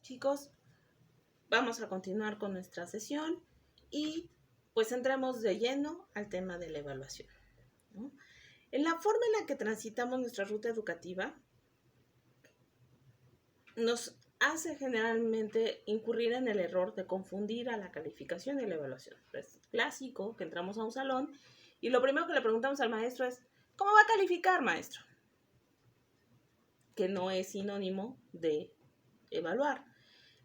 chicos, vamos a continuar con nuestra sesión y pues entramos de lleno al tema de la evaluación, ¿no? En la forma en la que transitamos nuestra ruta educativa, nos hace generalmente incurrir en el error de confundir a la calificación y la evaluación. Es clásico que entramos a un salón y lo primero que le preguntamos al maestro es, ¿cómo va a calificar, maestro? Que no es sinónimo de evaluar.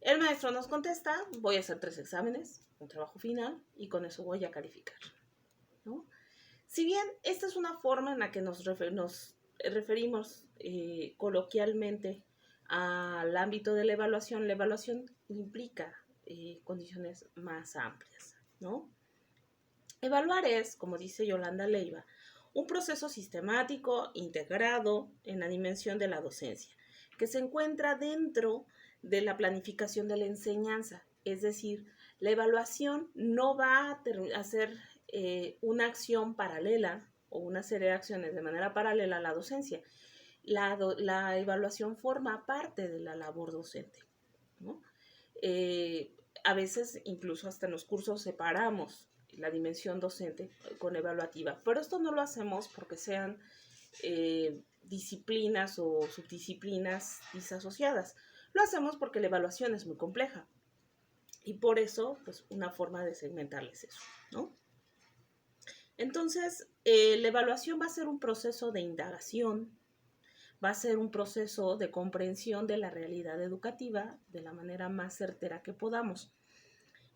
El maestro nos contesta, voy a hacer 3 exámenes, un trabajo final, y con eso voy a calificar, ¿no? Si bien esta es una forma en la que nos referimos coloquialmente al ámbito de la evaluación implica condiciones más amplias, ¿no? Evaluar es, como dice Yolanda Leiva, un proceso sistemático, integrado en la dimensión de la docencia, que se encuentra dentro de la planificación de la enseñanza. Es decir, la evaluación no va a ser una acción paralela o una serie de acciones de manera paralela a la docencia. La evaluación forma parte de la labor docente, ¿no? A veces incluso hasta en los cursos separamos la dimensión docente con evaluativa, pero esto no lo hacemos porque sean disciplinas o subdisciplinas disasociadas. Lo hacemos porque la evaluación es muy compleja y por eso, pues, una forma de segmentarles eso, ¿no? Entonces, la evaluación va a ser un proceso de indagación, va a ser un proceso de comprensión de la realidad educativa de la manera más certera que podamos.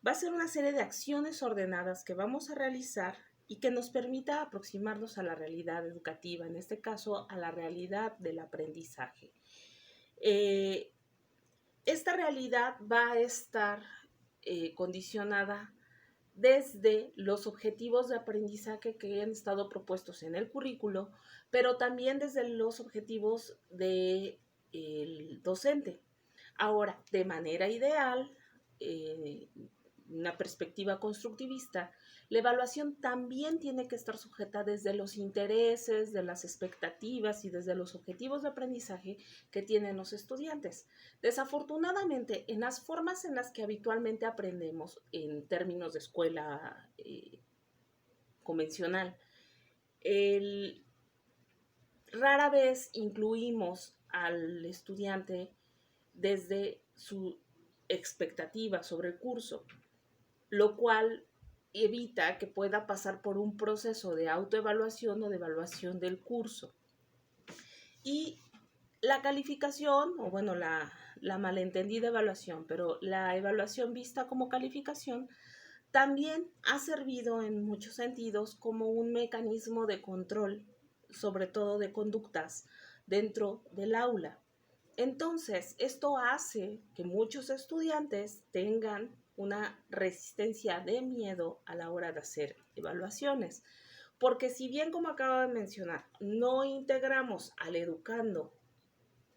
Va a ser una serie de acciones ordenadas que vamos a realizar y que nos permita aproximarnos a la realidad educativa, en este caso a la realidad del aprendizaje. Esta realidad va a estar condicionada desde los objetivos de aprendizaje que han estado propuestos en el currículo, pero también desde los objetivos del docente. Ahora, de manera ideal, una perspectiva constructivista, la evaluación también tiene que estar sujeta desde los intereses, de las expectativas y desde los objetivos de aprendizaje que tienen los estudiantes. Desafortunadamente, en las formas en las que habitualmente aprendemos en términos de escuela convencional, rara vez incluimos al estudiante desde su expectativa sobre el curso, lo cual evita que pueda pasar por un proceso de autoevaluación o de evaluación del curso. Y la calificación, o bueno, la malentendida evaluación, pero la evaluación vista como calificación, también ha servido en muchos sentidos como un mecanismo de control, sobre todo de conductas, dentro del aula. Entonces, esto hace que muchos estudiantes tengan una resistencia de miedo a la hora de hacer evaluaciones. Porque si bien, como acabo de mencionar, no integramos al educando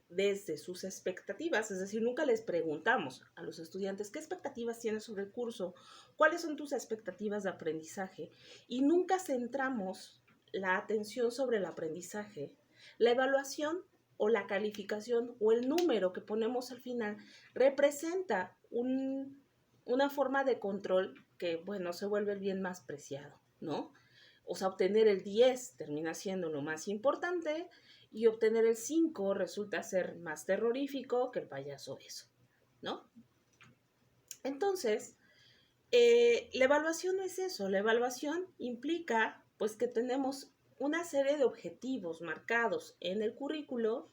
desde sus expectativas, es decir, nunca les preguntamos a los estudiantes qué expectativas tienes sobre el curso, cuáles son tus expectativas de aprendizaje, y nunca centramos la atención sobre el aprendizaje, la evaluación o la calificación o el número que ponemos al final representa una forma de control que, bueno, se vuelve el bien más preciado, ¿no? O sea, obtener el 10 termina siendo lo más importante y obtener el 5 resulta ser más terrorífico que el payaso eso, ¿no? Entonces, la evaluación no es eso. La evaluación implica, pues, que tenemos una serie de objetivos marcados en el currículo,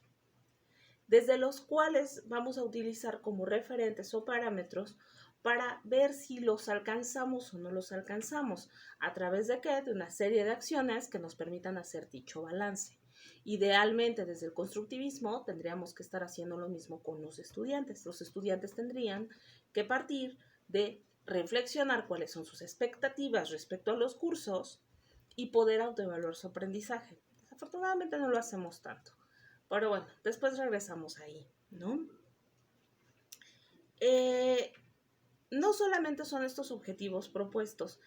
desde los cuales vamos a utilizar como referentes o parámetros para ver si los alcanzamos o no los alcanzamos. ¿A través de qué? De una serie de acciones que nos permitan hacer dicho balance. Idealmente, desde el constructivismo, tendríamos que estar haciendo lo mismo con los estudiantes. Los estudiantes tendrían que partir de reflexionar cuáles son sus expectativas respecto a los cursos y poder autoevaluar su aprendizaje. Desafortunadamente no lo hacemos tanto. Pero bueno, después regresamos ahí, ¿no? No solamente son estos objetivos propuestos.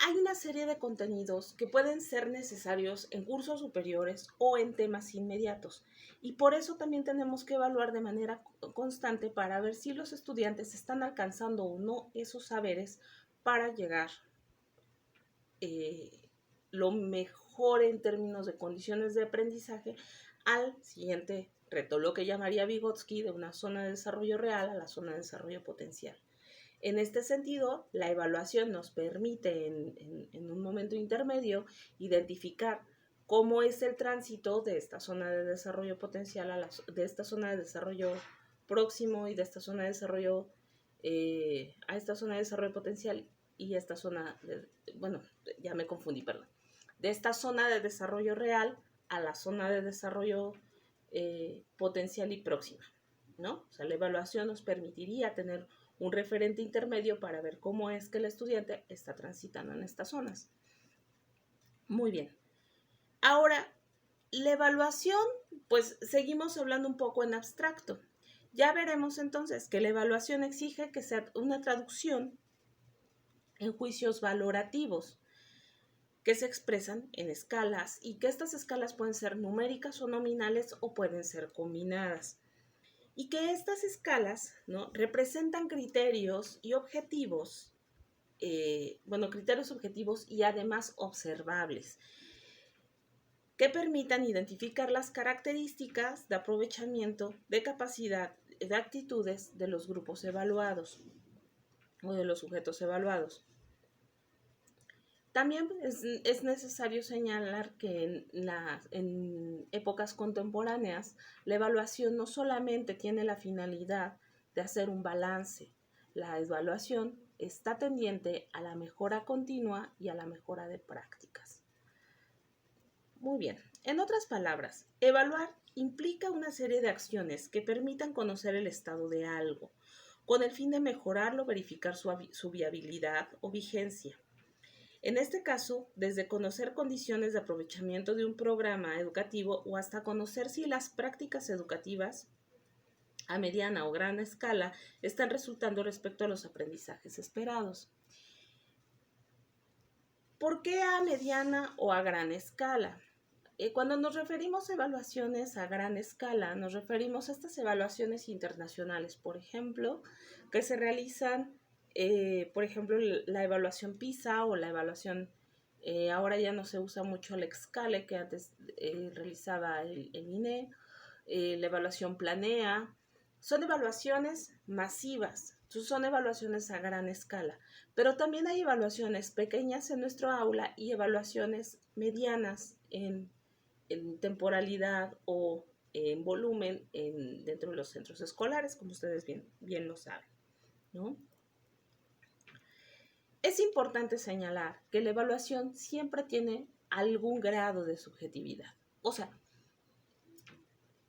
hay una serie de contenidos que pueden ser necesarios en cursos superiores o en temas inmediatos. Y por eso también tenemos que evaluar de manera constante para ver si los estudiantes están alcanzando o no esos saberes para llegar lo mejor en términos de condiciones de aprendizaje al siguiente reto, lo que llamaría Vygotsky de una zona de desarrollo real a la zona de desarrollo potencial. En este sentido, la evaluación nos permite en un momento intermedio identificar cómo es el tránsito de esta zona de desarrollo potencial de esta zona de desarrollo próximo y de esta zona de desarrollo a esta zona de desarrollo potencial y esta zona bueno, ya me confundí, perdón, de esta zona de desarrollo real a la zona de desarrollo potencial y próxima, ¿no? O sea, la evaluación nos permitiría tener un referente intermedio para ver cómo es que el estudiante está transitando en estas zonas. Muy bien. Ahora, la evaluación, pues seguimos hablando un poco en abstracto. Ya veremos entonces que la evaluación exige que sea una traducción en juicios valorativos que se expresan en escalas y que estas escalas pueden ser numéricas o nominales o pueden ser combinadas. Y que estas escalas, ¿no?, representan criterios y objetivos, criterios objetivos y además observables, que permitan identificar las características de aprovechamiento, de capacidad, de actitudes de los grupos evaluados o de los sujetos evaluados. También es necesario señalar que en épocas contemporáneas la evaluación no solamente tiene la finalidad de hacer un balance, la evaluación está tendiente a la mejora continua y a la mejora de prácticas. Muy bien, en otras palabras, evaluar implica una serie de acciones que permitan conocer el estado de algo, con el fin de mejorarlo, verificar su viabilidad o vigencia. En este caso, desde conocer condiciones de aprovechamiento de un programa educativo o hasta conocer si las prácticas educativas a mediana o gran escala están resultando respecto a los aprendizajes esperados. ¿Por qué a mediana o a gran escala? Cuando nos referimos a evaluaciones a gran escala, nos referimos a estas evaluaciones internacionales, por ejemplo, que se realizan, por ejemplo, la evaluación PISA o la evaluación, ahora ya no se usa mucho el Excale, que antes realizaba el INE, la evaluación Planea. Son evaluaciones masivas, son evaluaciones a gran escala, pero también hay evaluaciones pequeñas en nuestro aula y evaluaciones medianas en temporalidad o en volumen dentro de los centros escolares, como ustedes bien lo saben, ¿no? Es importante señalar que la evaluación siempre tiene algún grado de subjetividad. O sea,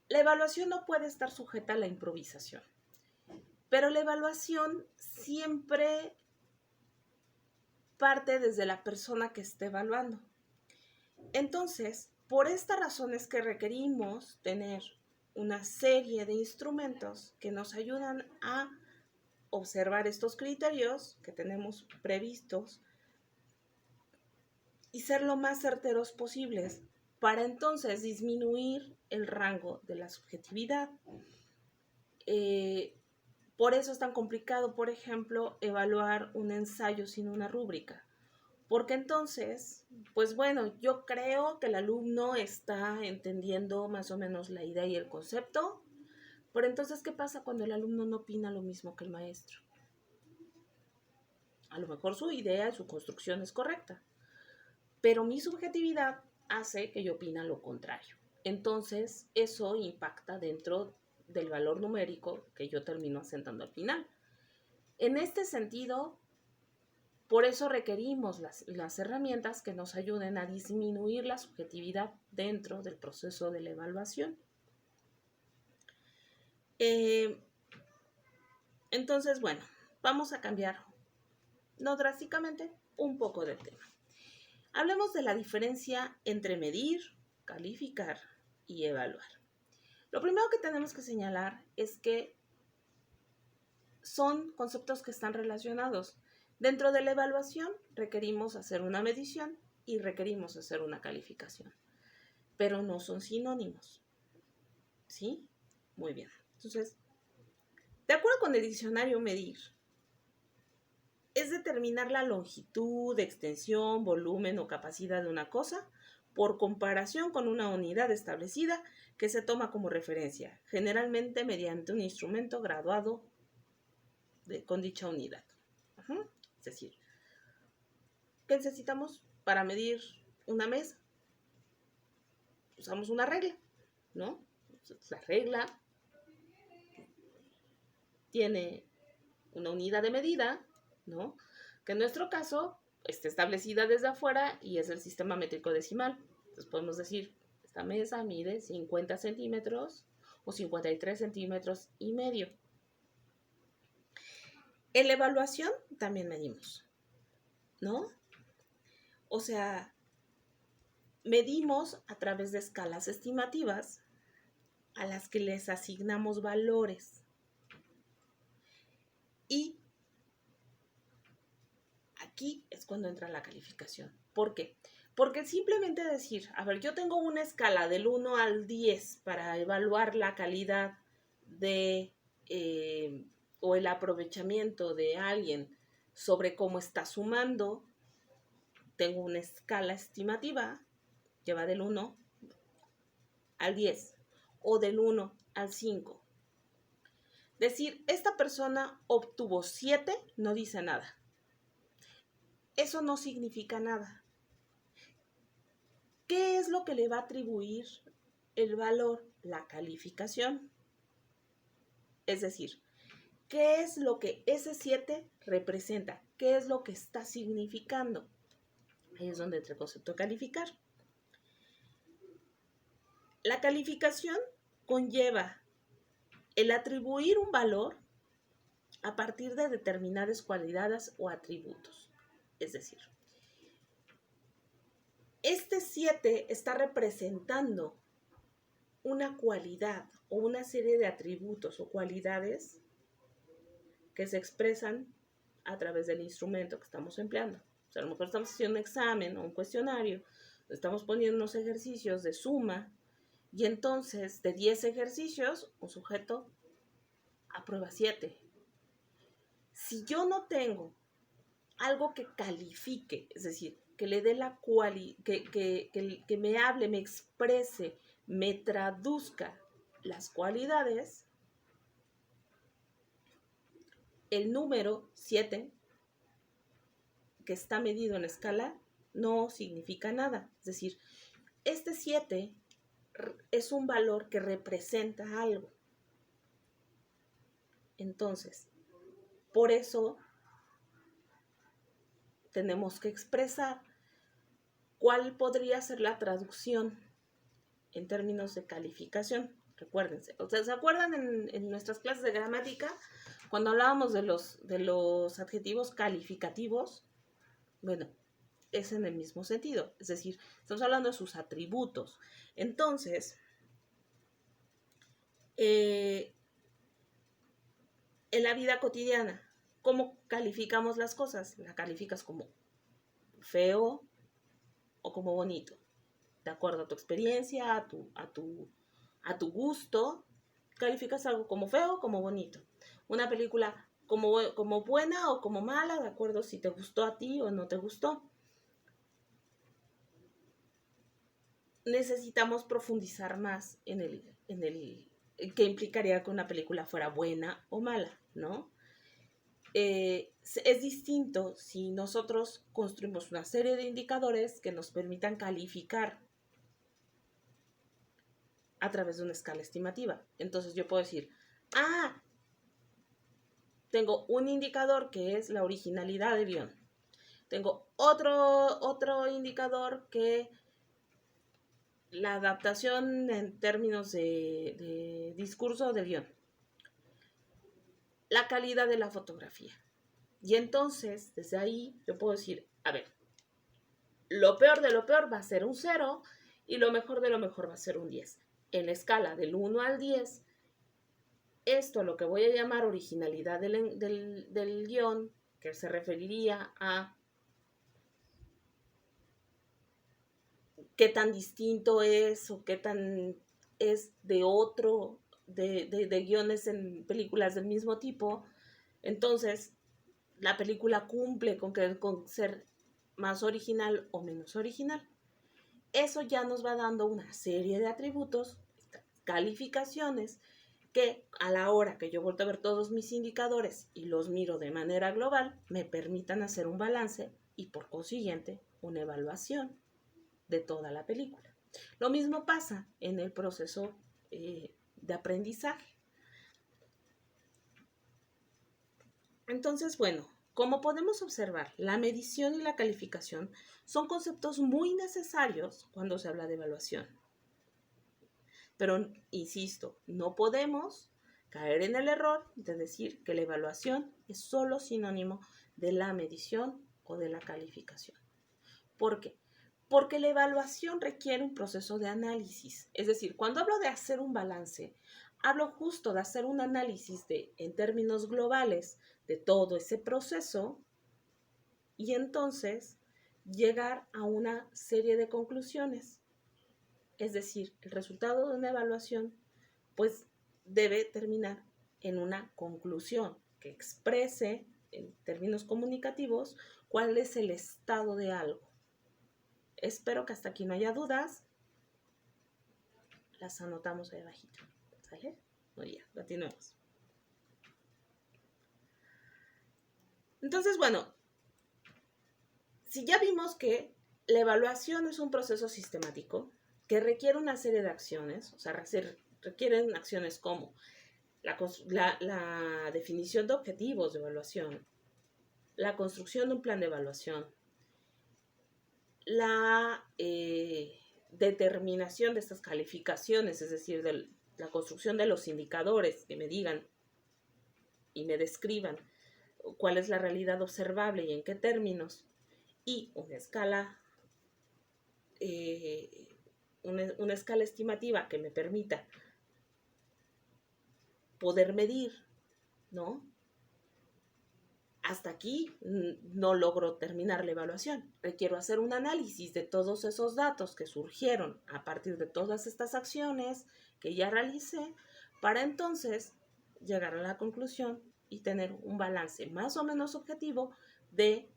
la evaluación no puede estar sujeta a la improvisación, pero la evaluación siempre parte desde la persona que esté evaluando. Entonces, por esta razón es que requerimos tener una serie de instrumentos que nos ayudan a observar estos criterios que tenemos previstos y ser lo más certeros posibles para entonces disminuir el rango de la subjetividad. Por eso es tan complicado, por ejemplo, evaluar un ensayo sin una rúbrica. Porque entonces, pues bueno, yo creo que el alumno está entendiendo más o menos la idea y el concepto, pero entonces, ¿qué pasa cuando el alumno no opina lo mismo que el maestro? A lo mejor su idea y su construcción es correcta, pero mi subjetividad hace que yo opine lo contrario. Entonces, eso impacta dentro del valor numérico que yo termino asentando al final. En este sentido, por eso requerimos las herramientas que nos ayuden a disminuir la subjetividad dentro del proceso de la evaluación. Entonces, bueno, vamos a cambiar, no drásticamente, un poco de tema. Hablemos de la diferencia entre medir, calificar y evaluar. Lo primero que tenemos que señalar es que son conceptos que están relacionados. Dentro de la evaluación requerimos hacer una medición y requerimos hacer una calificación, pero no son sinónimos, ¿sí? Muy bien. Entonces, de acuerdo con el diccionario, medir es determinar la longitud, extensión, volumen o capacidad de una cosa por comparación con una unidad establecida que se toma como referencia, generalmente mediante un instrumento graduado con dicha unidad. Es decir, ¿qué necesitamos para medir una mesa? Usamos una regla, ¿no? La regla tiene una unidad de medida, ¿no? Que en nuestro caso está establecida desde afuera y es el sistema métrico decimal. Entonces podemos decir, esta mesa mide 50 centímetros o 53 centímetros y medio. En la evaluación también medimos, ¿no? O sea, medimos a través de escalas estimativas a las que les asignamos valores. Y aquí es cuando entra la calificación. ¿Por qué? Porque simplemente decir, a ver, yo tengo una escala del 1 al 10 para evaluar la calidad de o el aprovechamiento de alguien sobre cómo está sumando. Tengo una escala estimativa que va del 1 al 10 o del 1 al 5. Decir, esta persona obtuvo 7 no dice nada. Eso no significa nada. ¿Qué es lo que le va a atribuir el valor? La calificación. Es decir, ¿qué es lo que ese 7 representa? ¿Qué es lo que está significando? Ahí es donde entra el concepto de calificar. La calificación conlleva el atribuir un valor a partir de determinadas cualidades o atributos. Es decir, este 7 está representando una cualidad o una serie de atributos o cualidades que se expresan a través del instrumento que estamos empleando. O sea, a lo mejor estamos haciendo un examen o un cuestionario, estamos poniendo unos ejercicios de suma y entonces de 10 ejercicios un sujeto aprueba 7. Si yo no tengo algo que califique, es decir, que le dé la que me hable, me exprese, me traduzca las cualidades, el número 7, que está medido en escala, no significa nada. Es decir, este 7 es un valor que representa algo. Entonces, por eso tenemos que expresar cuál podría ser la traducción en términos de calificación. Recuérdense, ¿ustedes se acuerdan en nuestras clases de gramática cuando hablábamos de los adjetivos calificativos? Bueno, es en el mismo sentido, es decir, estamos hablando de sus atributos. Entonces, en la vida cotidiana, ¿cómo calificamos las cosas? ¿La calificas como feo o como bonito? De acuerdo a tu experiencia, a tu gusto, calificas algo como feo o como bonito. Una película como buena o como mala, de acuerdo si te gustó a ti o no te gustó. Necesitamos profundizar más en el que implicaría que una película fuera buena o mala, ¿no? Es distinto si nosotros construimos una serie de indicadores que nos permitan calificar a través de una escala estimativa. Entonces yo puedo decir, tengo un indicador que es la originalidad del guión. Tengo otro indicador que la adaptación en términos de discurso del guión. La calidad de la fotografía. Y entonces, desde ahí, yo puedo decir, a ver, lo peor de lo peor va a ser un 0 y lo mejor de lo mejor va a ser un 10. En la escala del 1 al 10, esto, lo que voy a llamar originalidad del guión, que se referiría a qué tan distinto es o qué tan es de otro, de guiones en películas del mismo tipo. Entonces, la película cumple con ser más original o menos original. Eso ya nos va dando una serie de atributos, calificaciones, que a la hora que yo vuelvo a ver todos mis indicadores y los miro de manera global, me permitan hacer un balance y por consiguiente una evaluación de toda la película. Lo mismo pasa en el proceso de aprendizaje. Entonces, bueno, como podemos observar, la medición y la calificación son conceptos muy necesarios cuando se habla de evaluación. Pero, insisto, no podemos caer en el error de decir que la evaluación es solo sinónimo de la medición o de la calificación. ¿Por qué? Porque la evaluación requiere un proceso de análisis. Es decir, cuando hablo de hacer un balance, hablo justo de hacer un análisis en términos globales de todo ese proceso y entonces llegar a una serie de conclusiones. Es decir, el resultado de una evaluación pues debe terminar en una conclusión que exprese en términos comunicativos cuál es el estado de algo. Espero que hasta aquí no haya dudas. Las anotamos ahí abajito. ¿Sale? Muy bien, continuemos. Entonces, bueno, si ya vimos que la evaluación es un proceso sistemático que requiere una serie de acciones, o sea, requieren acciones como la definición de objetivos de evaluación, la construcción de un plan de evaluación, la determinación de estas calificaciones, es decir, la construcción de los indicadores que me digan y me describan cuál es la realidad observable y en qué términos, y una escala, una escala estimativa que me permita poder medir, ¿no? Hasta aquí no logro terminar la evaluación. Requiero hacer un análisis de todos esos datos que surgieron a partir de todas estas acciones que ya realicé para entonces llegar a la conclusión y tener un balance más o menos objetivo de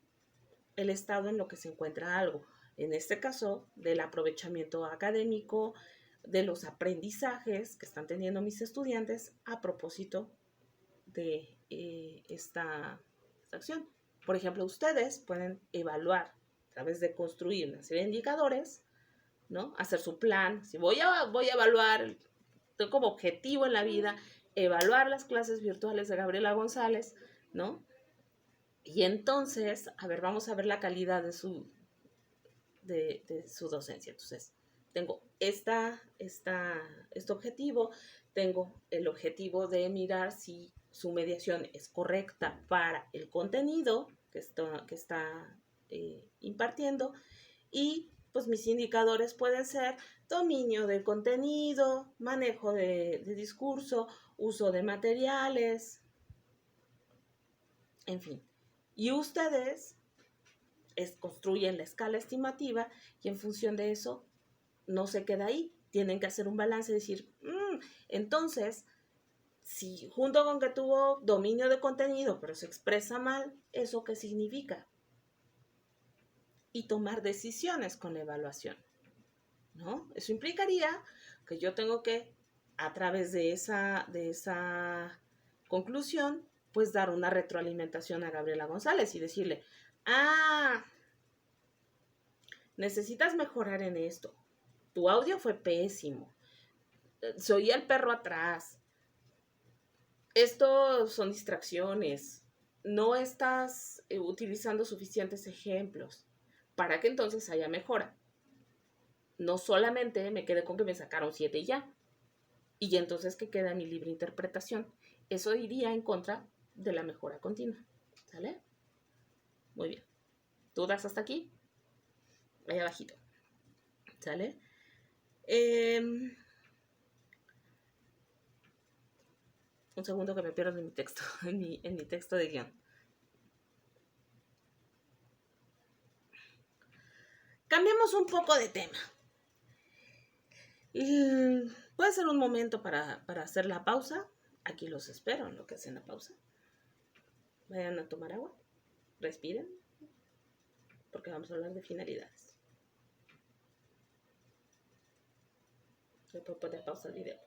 el estado en lo que se encuentra algo. En este caso, del aprovechamiento académico, de los aprendizajes que están teniendo mis estudiantes a propósito de esta acción. Por ejemplo, ustedes pueden evaluar a través de construir una serie de indicadores, ¿no? Hacer su plan. Si voy a evaluar, tengo como objetivo en la vida evaluar las clases virtuales de Gabriela González, ¿no? Y entonces, a ver, vamos a ver la calidad de su docencia. Entonces, tengo este objetivo, tengo el objetivo de mirar si su mediación es correcta para el contenido que está impartiendo y pues mis indicadores pueden ser dominio del contenido, manejo de discurso, uso de materiales, en fin. Y ustedes construyen la escala estimativa y en función de eso no se queda ahí. Tienen que hacer un balance y decir, entonces, si junto con que tuvo dominio de contenido, pero se expresa mal, ¿eso qué significa? Y tomar decisiones con la evaluación, ¿no? Eso implicaría que yo tengo que, a través de esa conclusión, pues dar una retroalimentación a Gabriela González y decirle, necesitas mejorar en esto. Tu audio fue pésimo. Se oía el perro atrás. Esto son distracciones. No estás utilizando suficientes ejemplos para que entonces haya mejora. No solamente me quedé con que me sacaron 7 y ya. Y entonces que queda mi libre interpretación. Eso iría en contra de la mejora continua. ¿Sale? Muy bien. ¿Dudas hasta aquí? Ahí abajito. ¿Sale? Un segundo que me pierdo en mi texto, en mi texto de guión. Cambiemos un poco de tema. Puede ser un momento para hacer la pausa. Aquí los espero en lo que hacen la pausa. Vayan a tomar agua, respiren, porque vamos a hablar de finalidades. Le puedo poner pausa al video.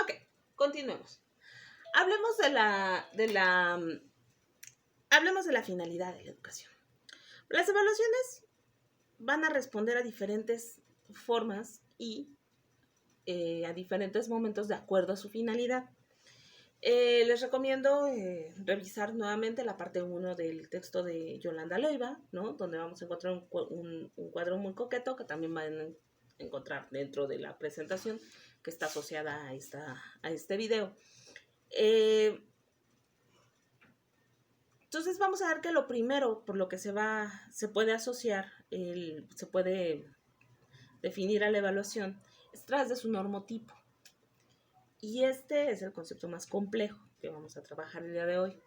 Ok, continuemos. Hablemos de la finalidad de la educación. Las evaluaciones van a responder a diferentes formas y a diferentes momentos de acuerdo a su finalidad. Les recomiendo revisar nuevamente la parte 1 del texto de Yolanda Leiva, ¿no? Donde vamos a encontrar un cuadro muy coqueto que también van a encontrar dentro de la presentación que está asociada a este video. Entonces vamos a ver que lo primero por lo que se puede asociar, se puede definir a la evaluación, es tras de su normotipo. Y este es el concepto más complejo que vamos a trabajar el día de hoy.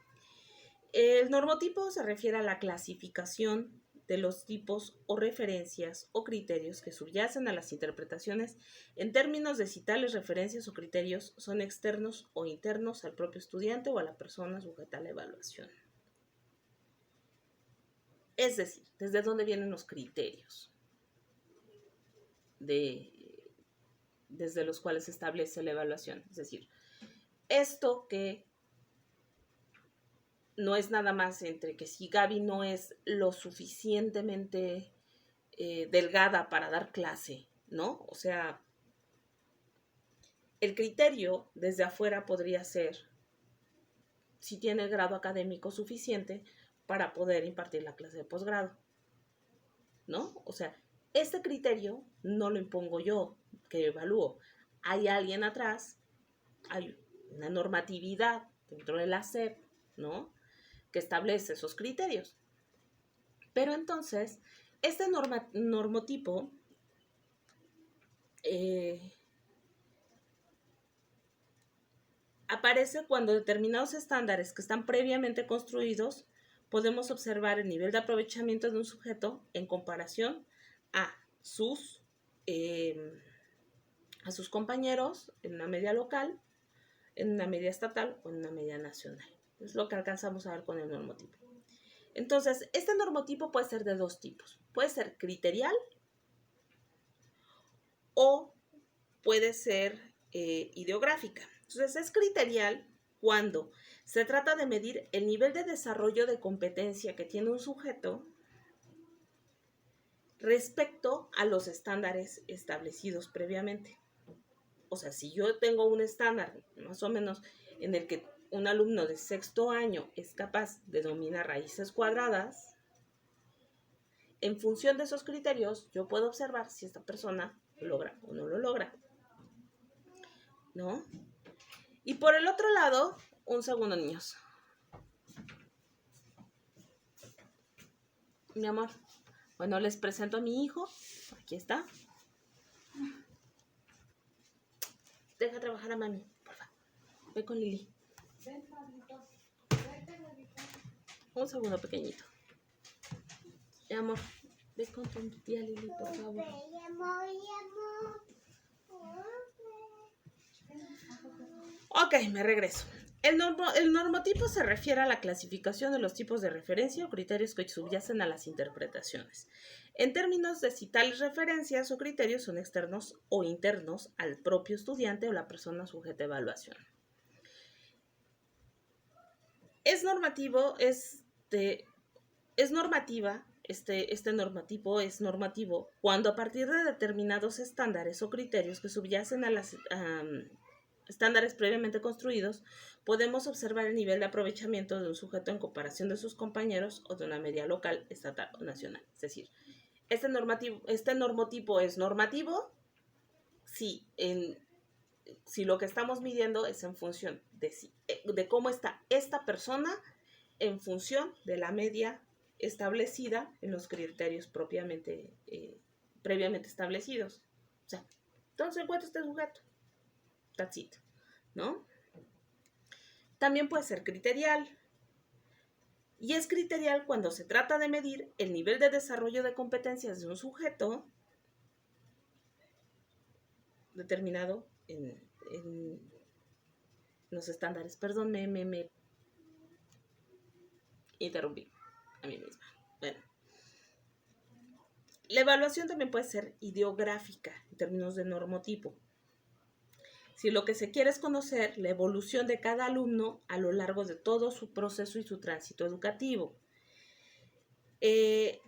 El normotipo se refiere a la clasificación de los tipos o referencias o criterios que subyacen a las interpretaciones en términos de si tales referencias o criterios son externos o internos al propio estudiante o a la persona sujeta a la evaluación. Es decir, ¿desde dónde vienen los criterios desde los cuales se establece la evaluación? Es decir, esto que no es nada más entre que si Gaby no es lo suficientemente delgada para dar clase, ¿no? O sea, el criterio desde afuera podría ser si tiene el grado académico suficiente para poder impartir la clase de posgrado, ¿no? O sea, este criterio no lo impongo yo, que evalúo. Hay alguien atrás, hay una normatividad dentro de la SEP, ¿no? Que establece esos criterios. Pero entonces, este normotipo aparece cuando determinados estándares que están previamente construidos podemos observar el nivel de aprovechamiento de un sujeto en comparación a sus compañeros en una media local, en una media estatal o en una media nacional. Es lo que alcanzamos a ver con el normotipo. Entonces, este normotipo puede ser de dos tipos. Puede ser criterial o puede ser ideográfica. Entonces, es criterial cuando se trata de medir el nivel de desarrollo de competencia que tiene un sujeto respecto a los estándares establecidos previamente. O sea, si yo tengo un estándar más o menos en el que un alumno de sexto año es capaz de dominar raíces cuadradas, en función de esos criterios yo puedo observar si esta persona lo logra o no lo logra, ¿no? Y por el otro lado, un segundo, niños. Mi amor, bueno, les presento a mi hijo. Aquí está. Deja trabajar a mami, por favor. Ve con Lili. Un segundo, pequeñito. Mi amor, ve con tu tía Lili, por favor. Ok, me regreso. El normotipo se refiere a la clasificación de los tipos de referencia o criterios que subyacen a las interpretaciones, en términos de si tales referencias o criterios son externos o internos al propio estudiante o la persona sujeta a evaluación. Este normativo es normativo cuando a partir de determinados estándares o criterios que subyacen a las estándares previamente construidos, podemos observar el nivel de aprovechamiento de un sujeto en comparación de sus compañeros o de una media local, estatal o nacional. Es decir, este normotipo es normativo si lo que estamos midiendo es en función de cómo está esta persona en función de la media establecida en los criterios previamente establecidos. O sea, entonces encuentra este sujeto. That's it, ¿no? También puede ser criterial. Y es criterial cuando se trata de medir el nivel de desarrollo de competencias de un sujeto determinado en los estándares. Perdón, me interrumpí a mí misma. Bueno, la evaluación también puede ser ideográfica en términos de normotipo. Si lo que se quiere es conocer la evolución de cada alumno a lo largo de todo su proceso y su tránsito educativo. En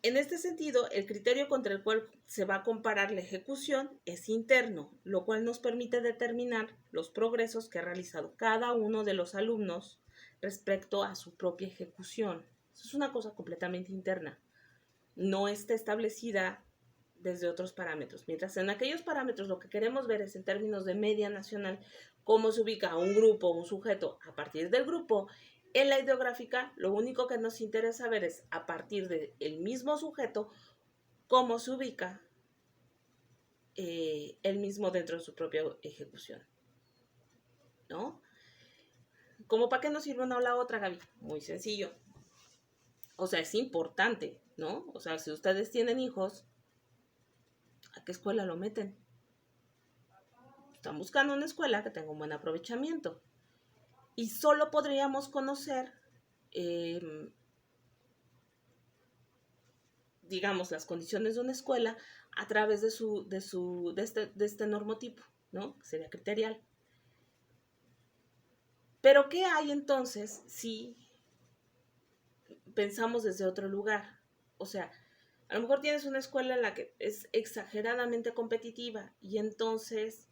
este sentido, el criterio contra el cual se va a comparar la ejecución es interno, lo cual nos permite determinar los progresos que ha realizado cada uno de los alumnos respecto a su propia ejecución. Eso es una cosa completamente interna. No está establecida desde otros parámetros. Mientras en aquellos parámetros lo que queremos ver es en términos de media nacional, cómo se ubica un grupo, un sujeto a partir del grupo. En la ideográfica, lo único que nos interesa ver es a partir del mismo sujeto, cómo se ubica él mismo dentro de su propia ejecución. ¿No? ¿Cómo para qué nos sirve una o la otra, Gaby? Muy sencillo. O sea, es importante, ¿no? O sea, si ustedes tienen hijos, ¿a qué escuela lo meten? Están buscando una escuela que tenga un buen aprovechamiento. Y solo podríamos conocer, digamos, las condiciones de una escuela a través de este normotipo, ¿no? Sería criterial. Pero ¿qué hay entonces si pensamos desde otro lugar? O sea, a lo mejor tienes una escuela en la que es exageradamente competitiva y entonces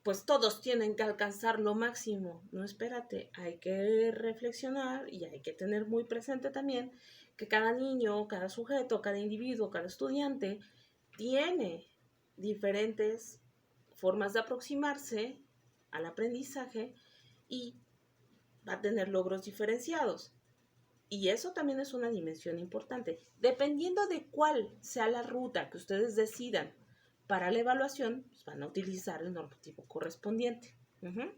pues todos tienen que alcanzar lo máximo. No, espérate, hay que reflexionar y hay que tener muy presente también que cada niño, cada sujeto, cada individuo, cada estudiante tiene diferentes formas de aproximarse al aprendizaje y va a tener logros diferenciados. Y eso también es una dimensión importante. Dependiendo de cuál sea la ruta que ustedes decidan para la evaluación, pues van a utilizar el normativo correspondiente. Bueno,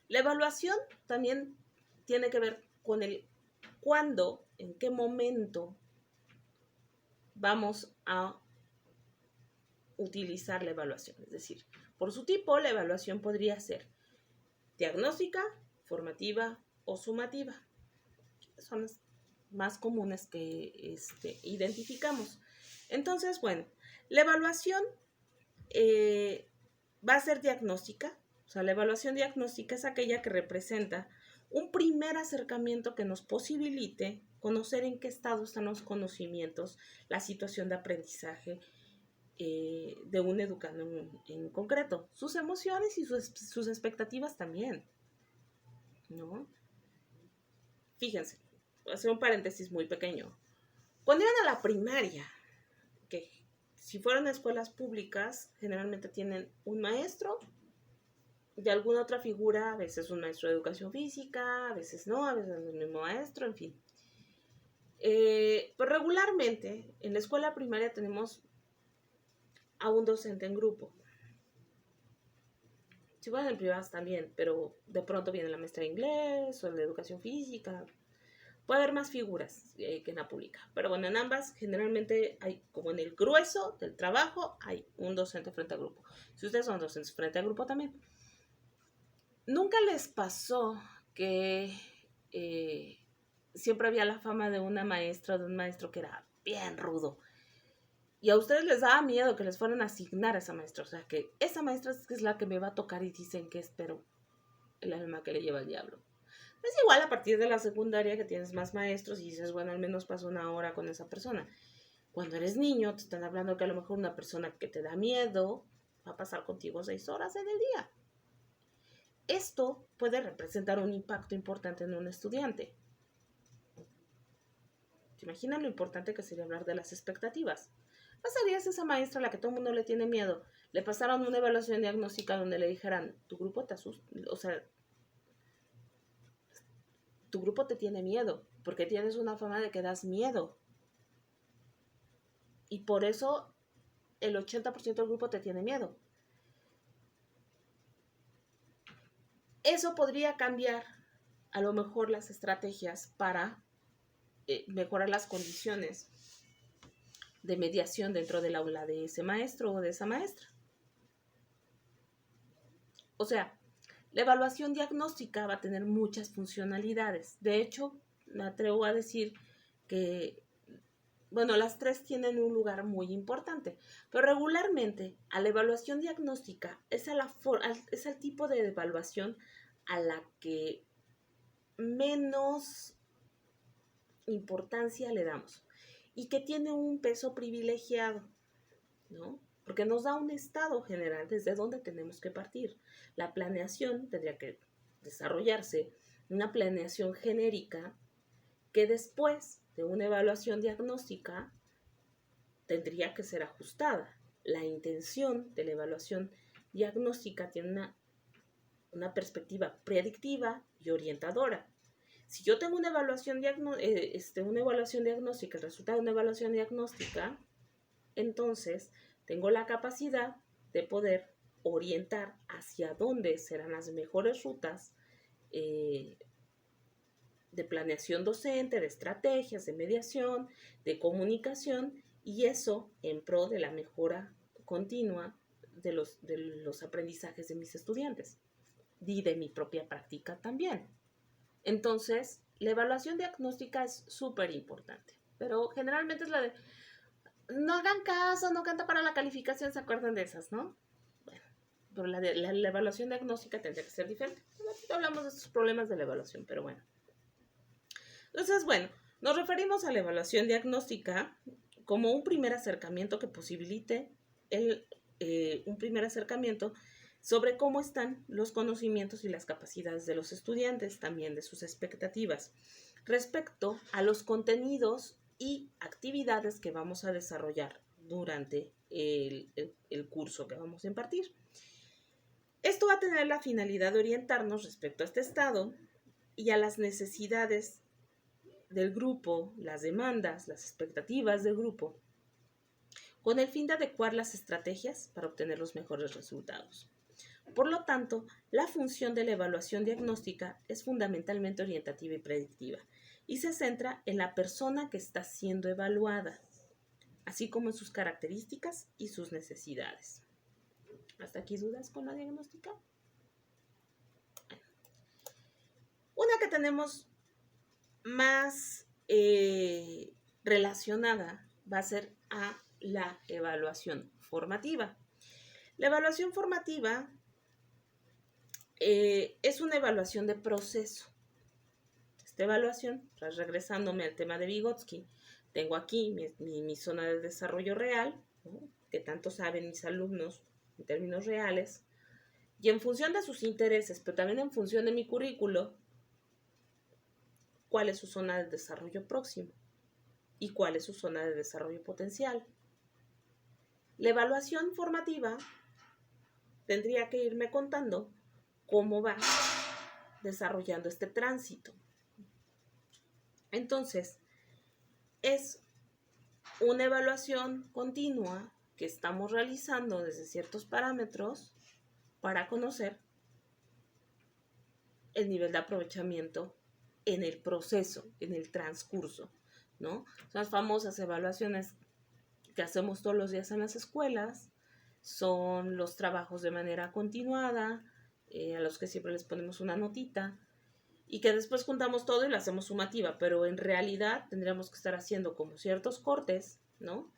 la evaluación también tiene que ver con el cuándo, en qué momento vamos a utilizar la evaluación. Es decir, por su tipo, la evaluación podría ser diagnóstica, formativa o sumativa. Son las más comunes que identificamos. Entonces, bueno, la evaluación va a ser diagnóstica. O sea, la evaluación diagnóstica es aquella que representa un primer acercamiento que nos posibilite conocer en qué estado están los conocimientos, la situación de aprendizaje de un educando en concreto, sus emociones y sus expectativas también, ¿no? Fíjense, voy a hacer un paréntesis muy pequeño. Cuando iban a la primaria, que si fueron escuelas públicas, generalmente tienen un maestro de alguna otra figura, a veces un maestro de educación física, a veces no, a veces el mismo maestro, en fin. Pues regularmente en la escuela primaria tenemos a un docente en grupo. Si fueran en privadas también, pero de pronto viene la maestra de inglés o el de educación física. Puede haber más figuras que en la pública. Pero bueno, en ambas generalmente hay, como en el grueso del trabajo, hay un docente frente al grupo. Si ustedes son docentes frente al grupo también. ¿Nunca les pasó que siempre había la fama de una maestra o de un maestro que era bien rudo? Y a ustedes les daba miedo que les fueran a asignar a esa maestra. O sea, que esa maestra es la que me va a tocar y dicen que es, pero el alma que le lleva el diablo. Es igual a partir de la secundaria que tienes más maestros y dices, bueno, al menos paso una hora con esa persona. Cuando eres niño, te están hablando que a lo mejor una persona que te da miedo va a pasar contigo 6 horas en el día. Esto puede representar un impacto importante en un estudiante. ¿Se imaginan lo importante que sería hablar de las expectativas? ¿Pasarías a esa maestra a la que todo el mundo le tiene miedo? Le pasaron una evaluación diagnóstica donde le dijeran, tu grupo te asusta, o sea, tu grupo te tiene miedo, porque tienes una fama de que das miedo. Y por eso el 80% del grupo te tiene miedo. Eso podría cambiar a lo mejor las estrategias para mejorar las condiciones de mediación dentro del aula de ese maestro o de esa maestra. O sea, la evaluación diagnóstica va a tener muchas funcionalidades. De hecho, me atrevo a decir que, bueno, las tres tienen un lugar muy importante, pero regularmente a la evaluación diagnóstica es el tipo de evaluación a la que menos importancia le damos y que tiene un peso privilegiado, ¿no? Porque nos da un estado general desde donde tenemos que partir. La planeación tendría que desarrollarse, una planeación genérica que después de una evaluación diagnóstica tendría que ser ajustada. La intención de la evaluación diagnóstica tiene una perspectiva predictiva y orientadora. Si yo tengo una evaluación diagnóstica, el resultado de una evaluación diagnóstica, entonces tengo la capacidad de poder orientar hacia dónde serán las mejores rutas de planeación docente, de estrategias, de mediación, de comunicación, y eso en pro de la mejora continua de los aprendizajes de mis estudiantes y de mi propia práctica también. Entonces, la evaluación diagnóstica es súper importante, pero generalmente es la de no hagan caso, no canta para la calificación, ¿se acuerdan de esas, no? Bueno, pero la evaluación diagnóstica tendría que ser diferente. Aquí hablamos de estos problemas de la evaluación, pero bueno. Entonces, bueno, nos referimos a la evaluación diagnóstica como un primer acercamiento que posibilite un primer acercamiento sobre cómo están los conocimientos y las capacidades de los estudiantes, también de sus expectativas, respecto a los contenidos y actividades que vamos a desarrollar durante el curso que vamos a impartir. Esto va a tener la finalidad de orientarnos respecto a este estado y a las necesidades del grupo, las demandas, las expectativas del grupo, con el fin de adecuar las estrategias para obtener los mejores resultados. Por lo tanto, la función de la evaluación diagnóstica es fundamentalmente orientativa y predictiva y se centra en la persona que está siendo evaluada, así como en sus características y sus necesidades. ¿Hasta aquí dudas con la diagnóstica? Una que tenemos más relacionada va a ser a la evaluación formativa. La evaluación formativa es una evaluación de proceso. Esta evaluación, regresándome al tema de Vygotsky, tengo aquí mi zona de desarrollo real, ¿no?, que tanto saben mis alumnos en términos reales, y en función de sus intereses, pero también en función de mi currículo, cuál es su zona de desarrollo próximo y cuál es su zona de desarrollo potencial. La evaluación formativa tendría que irme contando cómo va desarrollando este tránsito. Entonces, es una evaluación continua que estamos realizando desde ciertos parámetros para conocer el nivel de aprovechamiento en el proceso, en el transcurso, ¿no? Son las famosas evaluaciones que hacemos todos los días en las escuelas, son los trabajos de manera continuada, a los que siempre les ponemos una notita, y que después juntamos todo y lo hacemos sumativa, pero en realidad tendríamos que estar haciendo como ciertos cortes, ¿no?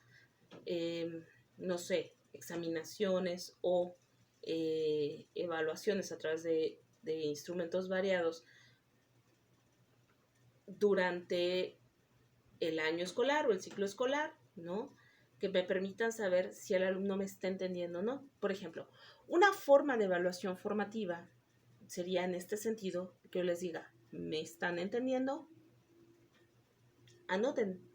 No sé, examinaciones o evaluaciones a través de instrumentos variados durante el año escolar o el ciclo escolar, ¿no?, que me permitan saber si el alumno me está entendiendo o no. Por ejemplo, una forma de evaluación formativa sería en este sentido que yo les diga, ¿me están entendiendo? Anoten,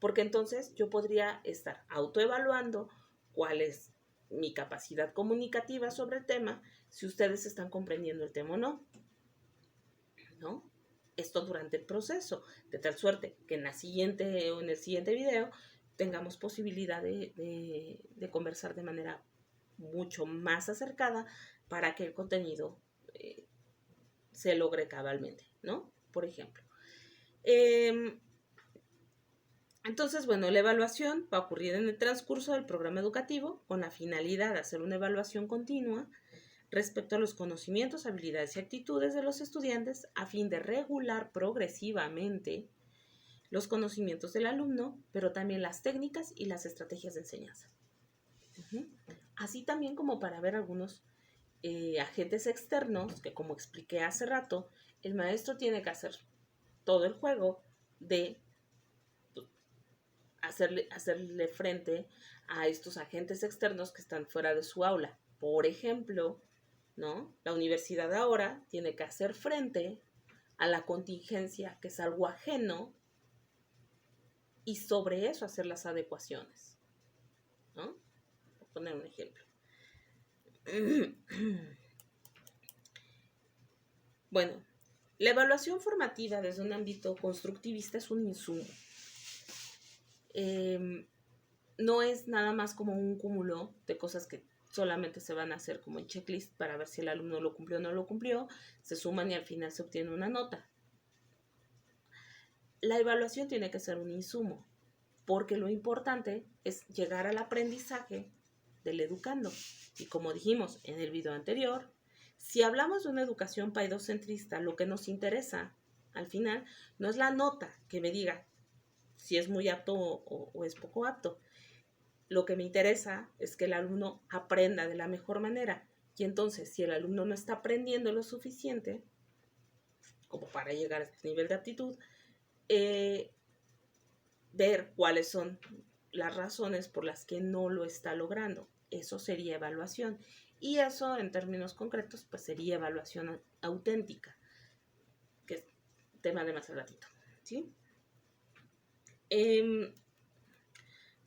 porque entonces yo podría estar autoevaluando cuál es mi capacidad comunicativa sobre el tema, si ustedes están comprendiendo el tema o no, ¿no? Esto durante el proceso, de tal suerte que en el siguiente video tengamos posibilidad de conversar de manera mucho más acercada para que el contenido se logre cabalmente, ¿no? Por ejemplo. Entonces, bueno, la evaluación va a ocurrir en el transcurso del programa educativo con la finalidad de hacer una evaluación continua respecto a los conocimientos, habilidades y actitudes de los estudiantes a fin de regular progresivamente los conocimientos del alumno, pero también las técnicas y las estrategias de enseñanza. Así también como para ver algunos agentes externos que, como expliqué hace rato, el maestro tiene que hacer todo el juego de hacerle frente a estos agentes externos que están fuera de su aula. Por ejemplo, ¿no? La universidad ahora tiene que hacer frente a la contingencia, que es algo ajeno, y sobre eso hacer las adecuaciones, ¿no? Voy a poner un ejemplo. Bueno, la evaluación formativa desde un ámbito constructivista es un insumo. No es nada más como un cúmulo de cosas que solamente se van a hacer como en checklist para ver si el alumno lo cumplió o no lo cumplió, se suman y al final se obtiene una nota. La evaluación tiene que ser un insumo, porque lo importante es llegar al aprendizaje del educando. Y como dijimos en el video anterior, si hablamos de una educación paidocentrista, lo que nos interesa al final no es la nota que me diga si es muy apto o es poco apto. Lo que me interesa es que el alumno aprenda de la mejor manera. Y entonces, si el alumno no está aprendiendo lo suficiente como para llegar a este nivel de aptitud, ver cuáles son las razones por las que no lo está logrando. Eso sería evaluación. Y eso, en términos concretos, pues sería evaluación auténtica, que es tema de más al ratito, ¿sí?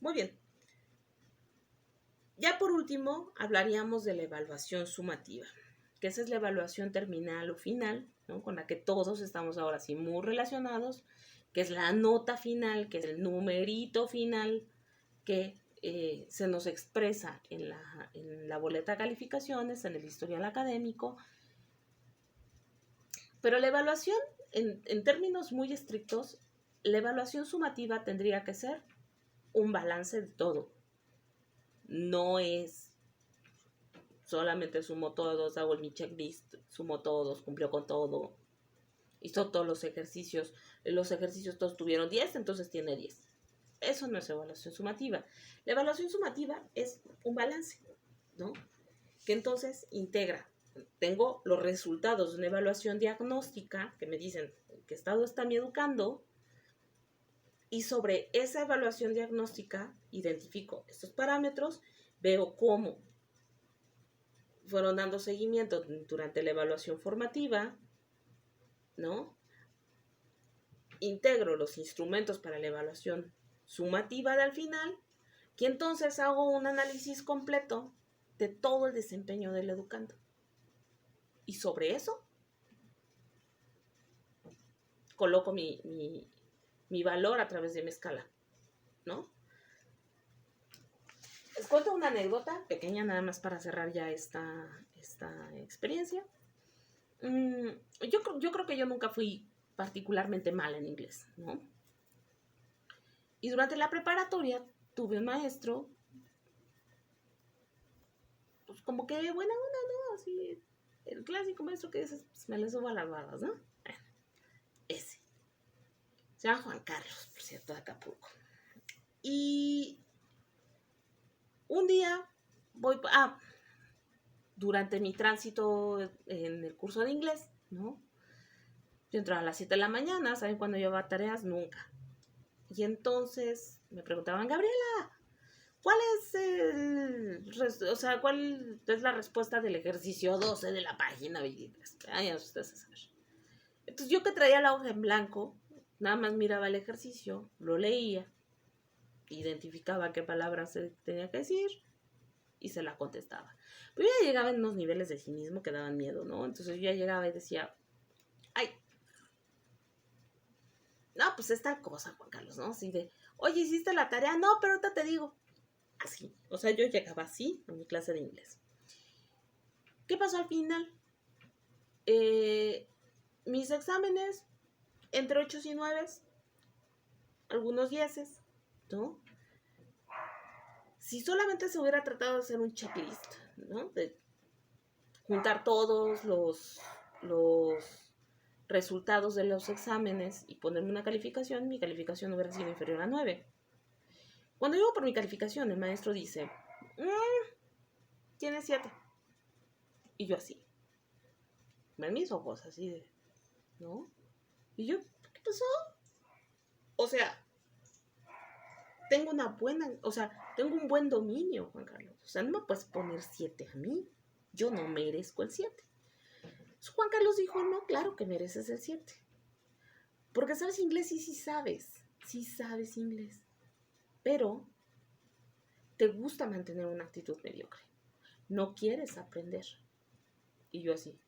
Muy bien. Ya por último, hablaríamos de la evaluación sumativa, que esa es la evaluación terminal o final, ¿no? Con la que todos estamos ahora sí muy relacionados, que es la nota final, que es el numerito final que se nos expresa en la boleta de calificaciones, en el historial académico. Pero la evaluación, en términos muy estrictos, la evaluación sumativa tendría que ser un balance de todo. No es solamente sumo todos, hago mi checklist, sumo todos, cumplió con todo, hizo todos los ejercicios todos tuvieron 10, entonces tiene 10. Eso no es evaluación sumativa. La evaluación sumativa es un balance, ¿no? Que entonces integra. Tengo los resultados de una evaluación diagnóstica que me dicen en qué estado está mi educando, y sobre esa evaluación diagnóstica identifico estos parámetros, veo cómo fueron dando seguimiento durante la evaluación formativa, ¿no? Integro los instrumentos para la evaluación sumativa de al final, que entonces hago un análisis completo de todo el desempeño del educando. Y sobre eso coloco mi valor a través de mi escala, ¿no? Les cuento una anécdota pequeña nada más para cerrar ya esta experiencia. Yo creo que yo nunca fui particularmente mala en inglés, ¿no? Y durante la preparatoria tuve un maestro, pues como que buena onda, ¿no? Así, el clásico maestro que dices, pues me le subo a las barbas, ¿no? Ese. Se llama Juan Carlos, por cierto, de Acapulco. Y un día durante mi tránsito en el curso de inglés, ¿no? Yo entraba a las 7 de la mañana, ¿saben cuándo llevaba tareas? Nunca. Y entonces me preguntaban, Gabriela, ¿cuál es la respuesta del ejercicio 12 de la página 23? Ya ustedes saben. Entonces yo que traía la hoja en blanco, nada más miraba el ejercicio, lo leía, identificaba qué palabras se tenía que decir y se la contestaba. Pero yo ya llegaba en unos niveles de cinismo que daban miedo, ¿no? Entonces yo ya llegaba y decía, ay, no, pues es tal cosa, Juan Carlos, ¿no? Así de, Oye, ¿hiciste la tarea? No, pero ahorita te digo. Así, o sea, yo llegaba así a mi clase de inglés. ¿Qué pasó al final? Mis exámenes, entre 8 y 9, algunos 10, ¿no? Si solamente se hubiera tratado de hacer un checklist, ¿no? De juntar todos los resultados de los exámenes y ponerme una calificación, mi calificación hubiera sido inferior a 9. Cuando llego por mi calificación, el maestro dice, tiene 7. Y yo así, ven mis ojos así de, ¿no? Y yo, ¿qué pasó? O sea, tengo un buen dominio, Juan Carlos. O sea, no me puedes poner 7 a mí. Yo no merezco el 7. Juan Carlos dijo, no, claro que mereces el 7. Porque sabes inglés y sí sabes inglés. Pero te gusta mantener una actitud mediocre. No quieres aprender. Y yo así.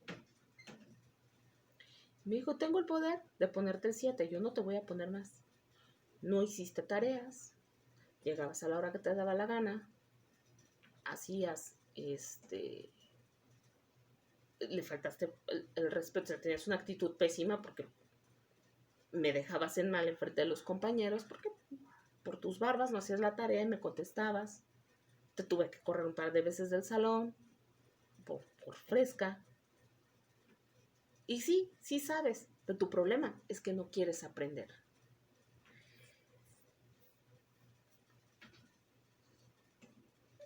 Me dijo, tengo el poder de ponerte el 7. Yo no te voy a poner más. No hiciste tareas. Llegabas a la hora que te daba la gana. Hacías, le faltaste el respeto. O sea, tenías una actitud pésima porque me dejabas en mal enfrente de los compañeros. Porque por tus barbas no hacías la tarea y me contestabas. Te tuve que correr un par de veces del salón por fresca. Y sí sabes, pero tu problema es que no quieres aprender.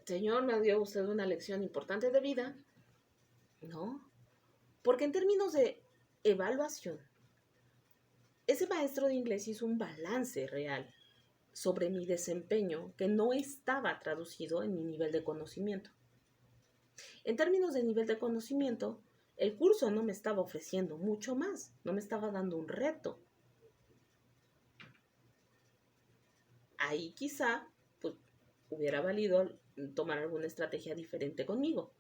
Señor, me dio usted una lección importante de vida, ¿no? Porque en términos de evaluación, ese maestro de inglés hizo un balance real sobre mi desempeño que no estaba traducido en mi nivel de conocimiento. En términos de nivel de conocimiento, el curso no me estaba ofreciendo mucho más, no me estaba dando un reto. Ahí quizá pues, hubiera valido tomar alguna estrategia diferente conmigo,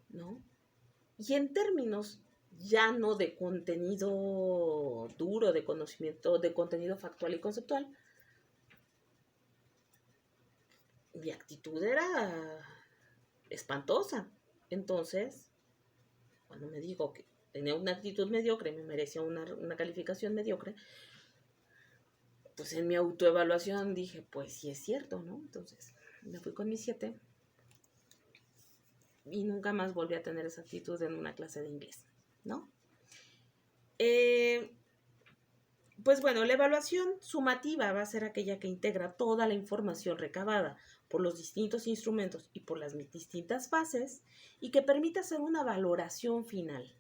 ¿no? Y en términos ya no de contenido duro, de conocimiento, de contenido factual y conceptual, mi actitud era espantosa. Entonces, cuando me dijo que tenía una actitud mediocre, me merecía una calificación mediocre, pues en mi autoevaluación dije, pues sí es cierto, ¿no? Entonces me fui con mi 7 y nunca más volví a tener esa actitud en una clase de inglés, ¿no? Pues bueno, la evaluación sumativa va a ser aquella que integra toda la información recabada por los distintos instrumentos y por las distintas fases y que permite hacer una valoración final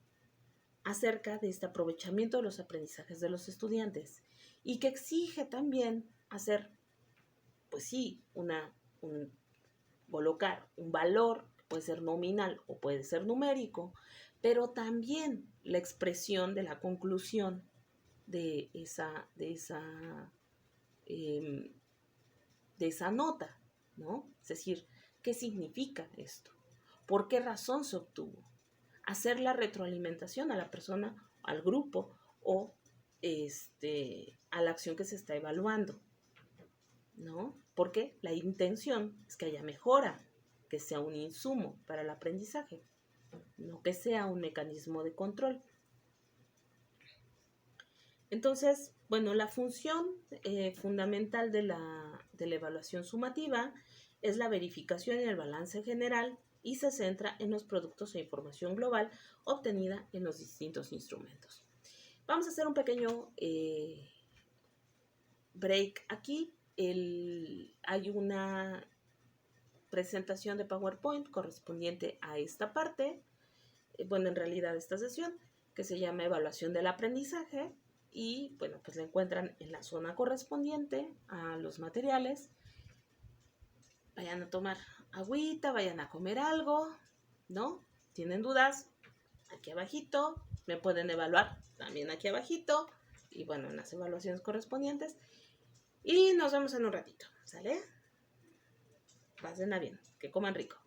acerca de este aprovechamiento de los aprendizajes de los estudiantes y que exige también hacer, pues sí, colocar un valor, puede ser nominal o puede ser numérico, pero también la expresión de la conclusión de esa nota, ¿no? Es decir, ¿qué significa esto? ¿Por qué razón se obtuvo? Hacer la retroalimentación a la persona, al grupo o a la acción que se está evaluando, ¿no? Porque la intención es que haya mejora, que sea un insumo para el aprendizaje, no que sea un mecanismo de control. Entonces, bueno, la función fundamental de la evaluación sumativa es la verificación y el balance general y se centra en los productos e información global obtenida en los distintos instrumentos. Vamos a hacer un pequeño break aquí. Hay una presentación de PowerPoint correspondiente a esta parte, bueno, en realidad esta sesión, que se llama Evaluación del Aprendizaje. Y bueno, pues la encuentran en la zona correspondiente a los materiales. Vayan a tomar agüita, vayan a comer algo, ¿no? ¿Tienen dudas? Aquí abajito, me pueden evaluar también aquí abajito. Y bueno, en las evaluaciones correspondientes. Y nos vemos en un ratito, ¿sale? Pásenla bien, que coman rico.